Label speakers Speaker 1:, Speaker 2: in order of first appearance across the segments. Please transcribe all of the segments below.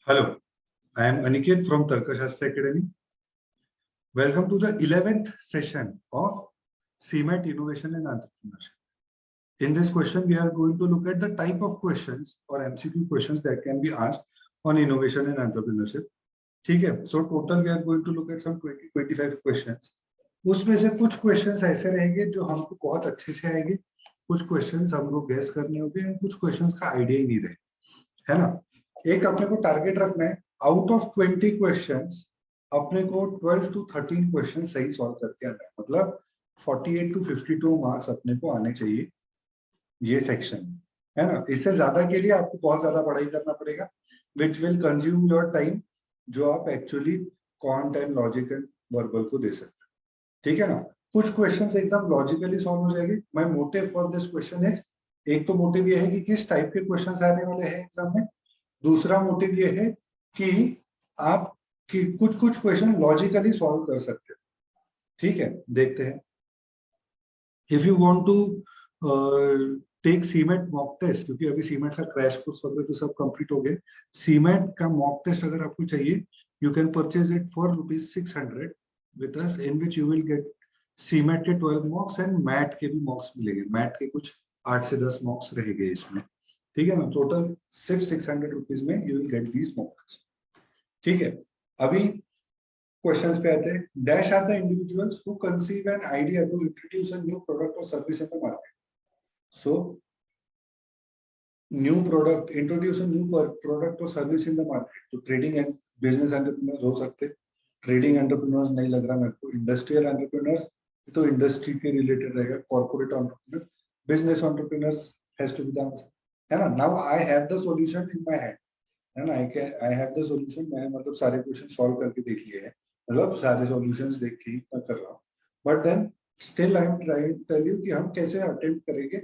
Speaker 1: Hello, I am Aniket from Tarkashastra Academy. Welcome to the 11th session of CMAT Innovation and Entrepreneurship. In this question, we are going to look at the type of questions or MCQ questions that can be asked on innovation and entrepreneurship. ठीक है? So total we are going to look at some 20-25 questions. उसमें से कुछ questions ऐसे रहेंगे जो हमको बहुत अच्छे से आएंगे, कुछ questions हमको guess करने होंगे, और कुछ questions का idea ही नहीं रहे, है ना? एक अपने को टारगेट रखना है, आउट ऑफ 20 क्वेश्चंस अपने को 12 to 13 क्वेश्चन सही सॉल्व करके आना है, मतलब 48 to 52 मार्क्स अपने को आने चाहिए ये सेक्शन, है ना? इससे ज्यादा के लिए आपको बहुत ज्यादा पढ़ाई करना पड़ेगा, which will consume your time, जो आप actually quant and logic and verbal को दे सकते हैं, ठीक है ना? कुछ क्वेश्चंस एकदम लॉजिकली सॉल्व हो जाएंगे. My motive for this question is, एक तो मोटिव ये है कि किस टाइप के क्वेश्चंस आने वाले हैं एग्जाम में, दूसरा मोटिव ये है कि आप कुछ क्वेश्चन लॉजिकली सॉल्व कर सकते हैं, ठीक है? देखते हैं. If you want to take CMAT mock test, क्योंकि अभी सीमेट का क्रैश कोर्स वगैरह तो सब कंप्लीट हो गए, सीमेट का मॉक टेस्ट अगर आपको चाहिए, you can purchase it for ₹600 with us, in which you will get CMAT के 12 मॉक्स एंड मैट के भी मॉक्स मिलेंगे. मैट के कुछ 8 से 10 मॉक्स रहेंगे इसमें, ठीक है ना? टोटल सिर्फ ₹600 में you will get these mocks, ठीक है? अभी क्वेश्चंस पे आते हैं. Dash are the individuals who conceive an idea to introduce a new product और service in the market. So new product, introduce a new product और सर्विस इन द मार्केट. तो trading and business entrepreneurs हो सकते हैं. Trading entrepreneurs नहीं लग रहा मेरे को. इंडस्ट्रियल एंटरप्रेन्योर्स तो इंडस्ट्री के रिलेटेड रहेगा. Corporate entrepreneur, business entrepreneurs has to be the answer, है ना? Now I have the solution in my hand, है ना? I have the solution. मैंने मतलब सारे क्वेश्चन सॉल्व करके देख लिए हैं, मतलब सारे सॉल्यूशंस देख के ही मैं कर रहा हूँ. But then still I am trying to tell you कि हम कैसे अटेम्प्ट करेंगे,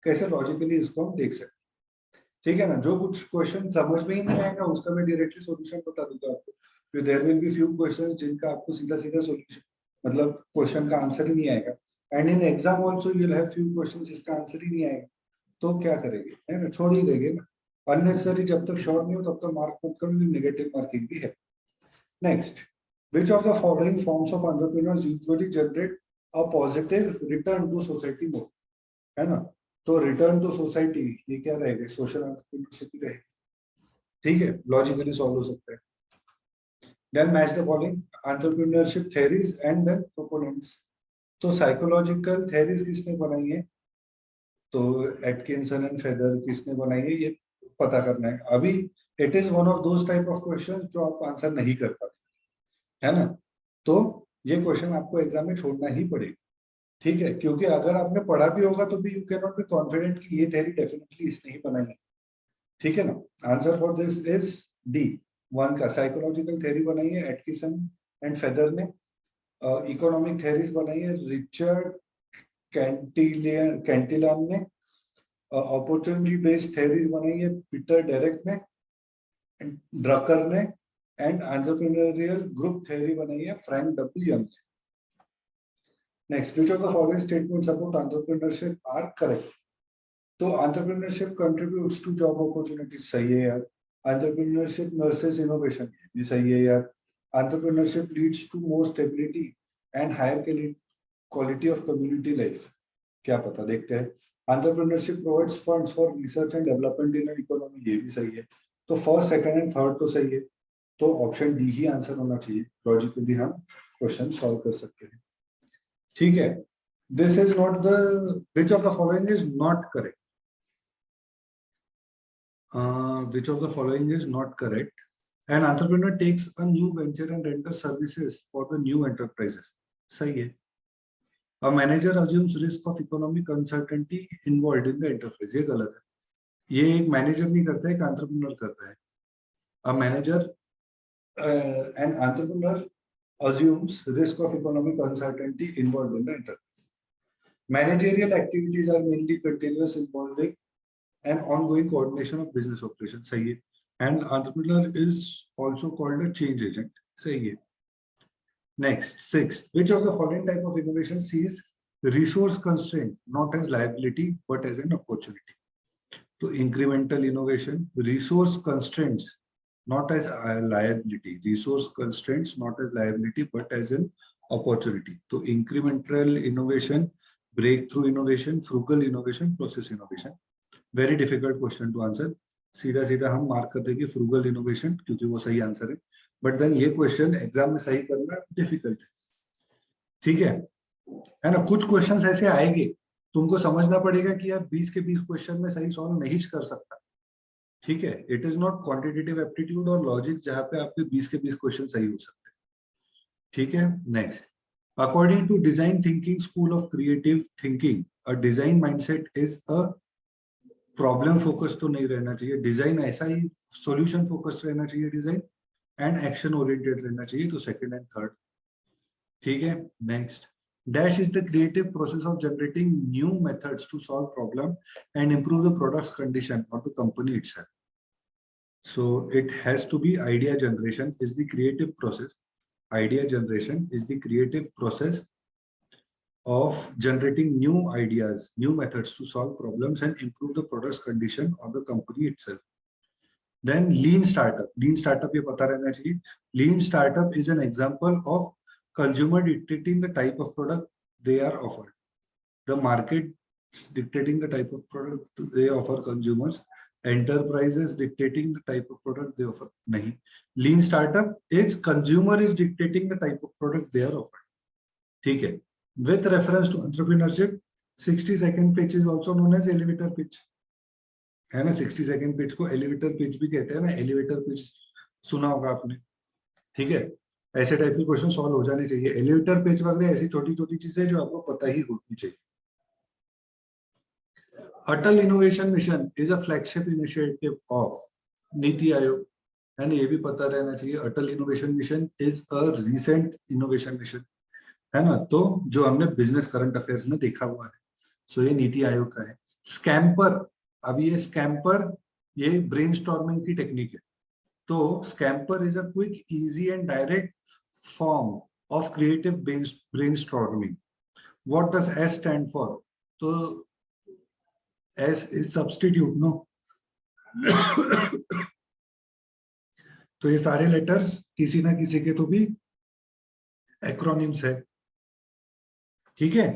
Speaker 1: कैसे लॉजिकली इसको हम देख सकते हैं, ठीक है ना? जो कुछ क्वेश्चन समझ में ही नहीं आएगा उसका मैं डायरेक्टली सॉल्यूशन बता दूंगा आपको. फिर there will be few questions जिनका आपको सीधा सीधा सॉल्यूशन, मतलब क्वेश्चन का आंसर ही नहीं आएगा. And in exam also you will have few questions जिसका आंसर ही नहीं आएगा. तो क्या करेंगे, है ना? छोड़ ही देंगे ना. अननेसेसरी जब तक श्योर नहीं हो तब तक मार्क मत करो, नेगेटिव मार्किंग भी है. Next, which of the following forms of entrepreneurs usually generate a positive return to society more, है ना? तो रिटर्न टू सोसाइटी ये क्या रहेगा? सोशल एंटरप्रेन्योरशिप ही रहेगा, ठीक है? लॉजिकली सॉल्व हो सकता है. Then match the following entrepreneurship theories and then proponents. तो साइकोलॉजिकल थ्योरीज किसने बनाई है? तो एटकिंसन एंड फेदर किसने बनाई है, ये पता करना है. अभी it is one of those type of questions जो आप आंसर नहीं कर पाते, है ना? तो ये क्वेश्चन आपको एग्जाम में छोड़ना ही पड़ेगा, ठीक है? क्योंकि अगर आपने पढ़ा भी होगा तो भी you can not be confident कि ये थ्योरी डेफिनेटली इसने ही बनाई है, ठीक है ना? Answer for this is D. One का साइकोलॉजिकल थ्योरी बनाई है एटकिंसन एंड फेदर ने. इकोनॉमिक थ्योरीज बनाई है रिचर्ड कैंटिलान ने. अपॉर्चुनिटी बेस्ड थ्योरीज बनाई है पीटर डेरेक ने, ड्रकर ने. एंड एंटरप्रेन्योरियल ग्रुप थ्योरी बनाई है फ्रैंक डब्ल्यू यंग ने. Next, which of the following statements about entrepreneurship are correct. तो entrepreneurship contributes to job opportunities, सही है यार. एंटरप्रेन्योरशिप नर्सेस इनोवेशन, ये सही है यार. Entrepreneurship leads to more stability and higher quality of community life, क्या पता, देखते हैं. Entrepreneurship provides funds for research and development in economy, ये भी सही है. तो फर्स्ट, सेकंड एंड थर्ड तो सही है. तो ऑप्शन डी ही आंसर होना चाहिए. लॉजिकली हम क्वेश्चन सॉल्व कर सकते हैं, ठीक है? This is not the, which of the following is not correct. Which of the following is not correct. An entrepreneur takes a new venture and render services for the new enterprises, सही है. A manager assumes risk of economic uncertainty involved in the enterprise, ये गलत है. ये एक manager नहीं करता है, एक एंटरप्रेन्योर करता है. A manager, an entrepreneur assumes risk of economic uncertainty involved in the enterprise. Managerial activities are mainly continuous, involving an ongoing coordination of business operations, सही है. And entrepreneur is also called a change agent, सही है. Next, sixth, which of the following type of innovation sees resource constraint not as liability but as an opportunity? तो incremental innovation, resource constraints not as a liability. Resource constraints not as liability but as an opportunity. तो incremental innovation, breakthrough innovation, frugal innovation, process innovation. Very difficult question to answer. सीधा सीधा हम mark कर देंगे frugal innovation क्योंकि वो सही answer है. But then ये क्वेश्चन एग्जाम में सही करना डिफिकल्ट है. ठीक है ना. कुछ क्वेश्चंस ऐसे आएंगे तुमको समझना पड़ेगा कि यार 20 के 20 क्वेश्चन में सही सॉल्व नहीं कर सकता. ठीक है. It is not quantitative aptitude और लॉजिक जहां पे आपके 20 के 20 क्वेश्चन सही हो सकते हैं. ठीक है. Next, according to design thinking school of creative thinking, a design mindset is a problem focus तो नहीं रहना चाहिए. डिजाइन ऐसा ही सॉल्यूशन फोकस रहना चाहिए डिजाइन, एंड एक्शन ओरिएंटेड रहना चाहिए. तो सेकंड एंड थर्ड. ठीक है. Next, dash is the creative process of generating new methods to solve problem and improve the product's condition or the company itself. So it has to be idea generation is the creative process. Idea generation is the creative process of generating new ideas, new methods to solve problems and improve the product's condition or the company itself. Then lean startup. Lean startup ये पता रहना चाहिए. Lean startup is an example of consumer dictating the type of product they are offered. The market dictating the type of product they offer consumers. Enterprises dictating the type of product they offer. Nahi. Lean startup is consumer is dictating the type of product they are offered. ठीक है. With reference to entrepreneurship, 60-second pitch is also known as elevator pitch. है ना. 60-second pitch को elevator pitch भी कहते हैं ना. elevator pitch सुना होगा आपने. ठीक है. ऐसे टाइप के क्वेश्चन सॉल्व हो जाने चाहिए. एलिवेटर पेज वगैरह ऐसी छोटी छोटी चीजें जो आपको पता ही होनी चाहिए. Atal innovation mission is a flagship initiative of NITI Aayog. है ना. ये भी पता रहना चाहिए. Atal innovation mission is a recent innovation mission. है ना. तो जो हमने बिजनेस करंट अफेयर्स में देखा हुआ है. सो ये नीति आयोग का है. स्कैम्पर. अभी ये स्कैम्पर ये ब्रेनस्टॉर्मिंग की टेक्निक है. तो scamper is a quick, easy and direct form of creative brainstorming. What does S stand for? So S is substitute, no? तो ये सारे लेटर्स किसी ना किसी के तो भी एक्रोनिम्स है. ठीक है.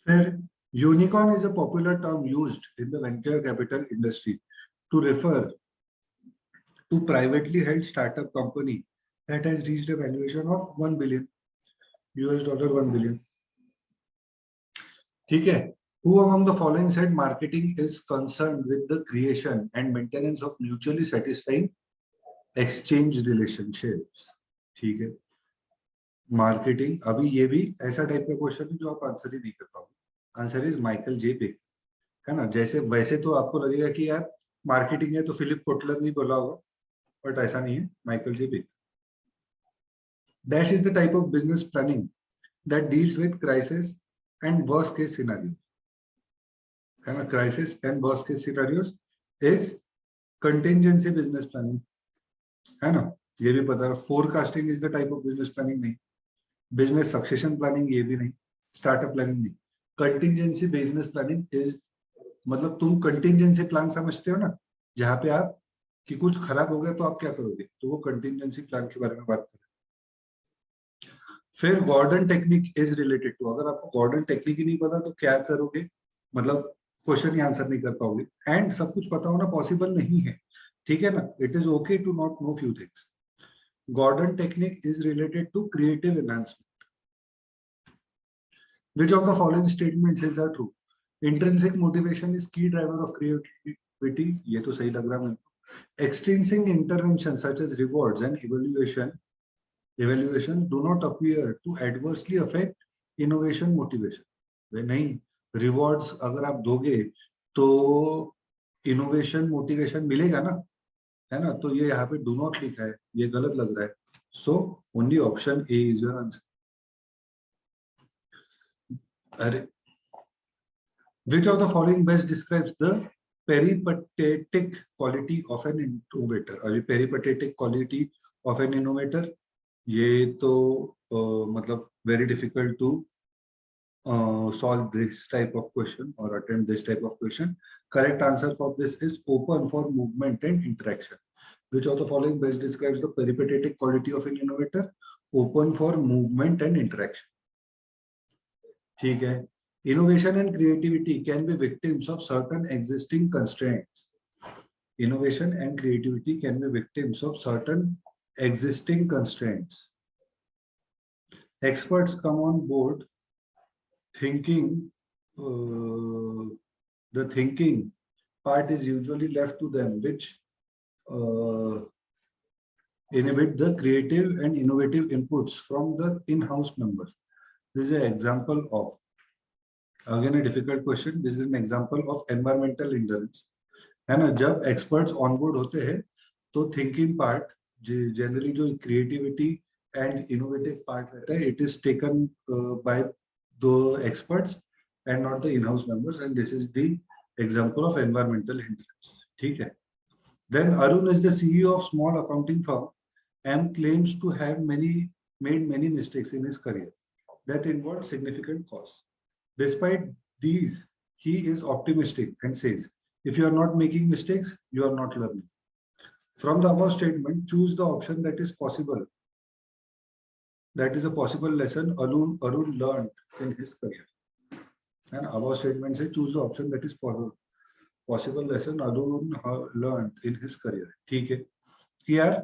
Speaker 1: फिर unicorn is a popular term used in the venture capital industry to refer to privately held startup company that has reached a valuation of $1 billion. $1 billion. ठीक है. Who among the following said marketing is concerned with the creation and maintenance of mutually satisfying exchange relationships? ठीक है. Marketing. अभी ये भी ऐसा type का question है जो आप आंसर ही नहीं कर पाओगे. Answer is Michael J baker. है ना. जैसे वैसे तो आपको लगेगा कि यार मार्केटिंग है तो फिलिप कोटलर नहीं बोला होगा, बट ऐसा नहीं है. Michael J baker. Dash is the type of business planning that deals with crisis and worst case scenarios. है ना. Crisis and worst case scenarios is contingency business planning. है ना. ये भी पता है. Forecasting is the type of business planning नहीं. Business succession planning ये भी नहीं. Startup planning नहीं. Contingency business planning is मतलब तुम contingency plan समझते हो ना, जहाँ पे आप कि कुछ खराब हो गया तो आप क्या करोगे, तो वो contingency plan के बारे में बात करें. फिर Gordon technique is related to. अगर आपको गॉर्डन टेक्निक ही नहीं पता तो क्या करोगे, मतलब क्वेश्चन ही आंसर नहीं कर पाओगे. एंड सब कुछ पता होना पॉसिबल नहीं है. ठीक है ना. It is okay to not know few things. Gordon technique is related to creative enhancement. Which of the following statements is are true? Intrinsic motivation is key driver of creativity. ये तो सही लग रहा है. Extrinsic intervention such as rewards and evaluation do not appear to adversely affect innovation motivation. वे नहीं. rewards अगर आप दोगे तो innovation motivation मिलेगा ना. है ना. तो ये यहाँ पे do not लिखा है, ये गलत लग रहा है. so only option A is your answer. अरे, which of the following best describes the peripatetic quality of an innovator? अभी peripatetic quality of an innovator ये तो मतलब very difficult to solve this type of question or attempt this type of question. Correct answer for this is open for movement and interaction. Which of the following best describes the peripatetic quality of an innovator? Open for movement and interaction. ठीक है. Innovation and creativity can be victims of certain existing constraints. Innovation and creativity can be victims of certain existing constraints. Experts come on board thinking, the thinking part is usually left to them, which inhibit the creative and innovative inputs from the in-house members. This is an example of, again a difficult question, this is an example of environmental endurance. है ना, जब experts on board होते हैं तो thinking part generally जो creativity and innovative part रहता है, it is taken by the experts and not the in-house members, and this is the example of environmental hindrance. ठीक है. Then Arun is the CEO of small accounting firm and claims to have made many mistakes in his career that involved significant costs. Despite these, he is optimistic and says, if you are not making mistakes, you are not learning. From the above statement, choose the option that is possible. That is a possible lesson Arun learned in his career. And above statement say choose the option that is possible lesson Arun learned in his career. ठीक है. Here,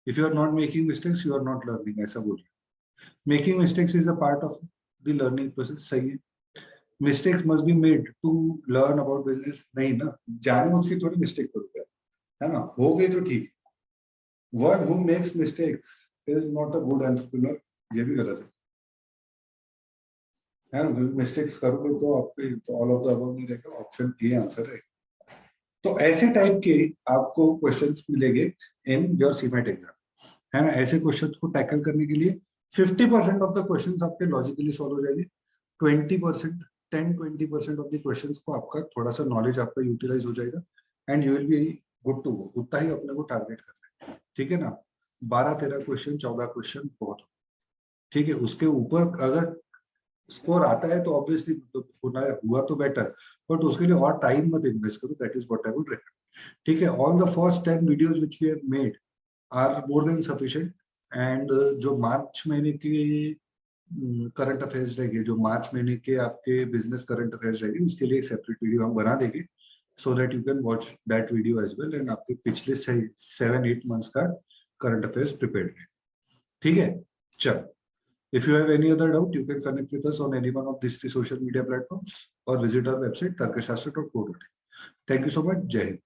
Speaker 1: if you are not making mistakes, you are not learning. ऐसा बोलिए. Making mistakes is a part of the learning process. सही है. Mistakes must be made to learn about business. नहीं ना, जानबूझ के थोड़ी mistake करोगे, है ना? हो गई तो ठीक. One who makes mistakes is not a good entrepreneur. ये भी गलत है ना? Mistakes करोगे तो आपके तो all of the above नहीं रहेगा. Option A आंसर है. तो ऐसे टाइप के आपको क्वेश्चंस मिलेंगे इन योर सीमेट एग्जाम, है ना? ऐसे क्वेश्चंस को टैकल करने के लिए 50% ऑफ द क्वेश्चंस आपके लॉजिकली सॉल्व हो जाएंगे. 10-20% ऑफ द क्वेश्चंस को आपका थोड़ा सा नॉलेज आपका यूटिलाइज हो जाएगा and you will be good to go. उतना ही अपने को टारगेट करना है. ठीक है ना? 12-13 क्वेश्चन, 14 क्वेश्चन बहुत. ठीक है. उसके ऊपर अगर स्कोर आता है तो ऑब्वियसली हुआ तो बेटर, बट उसके लिए और टाइम मत इन्वेस्ट करो. That is what I would recommend. ठीक है. All the first 10 videos which we have made are more than sufficient. And जो मार्च महीने के करंट अफेयर्स रहेंगे, जो मार्च महीने के आपके बिजनेस करंट अफेयर्स रहेंगे, उसके लिए एक सेपरेट वीडियो हम बना देंगे so that you can watch that video as well and आपके पिछले 7-8 मंथ्स का करंट अफेयर्स प्रिपेयर करें. ठीक है. चलो. If you have any other doubt, you can connect with us on any one of these 3 social media platforms or visit our website tarkashastra.co.in. Thank you so much. Jai Hind.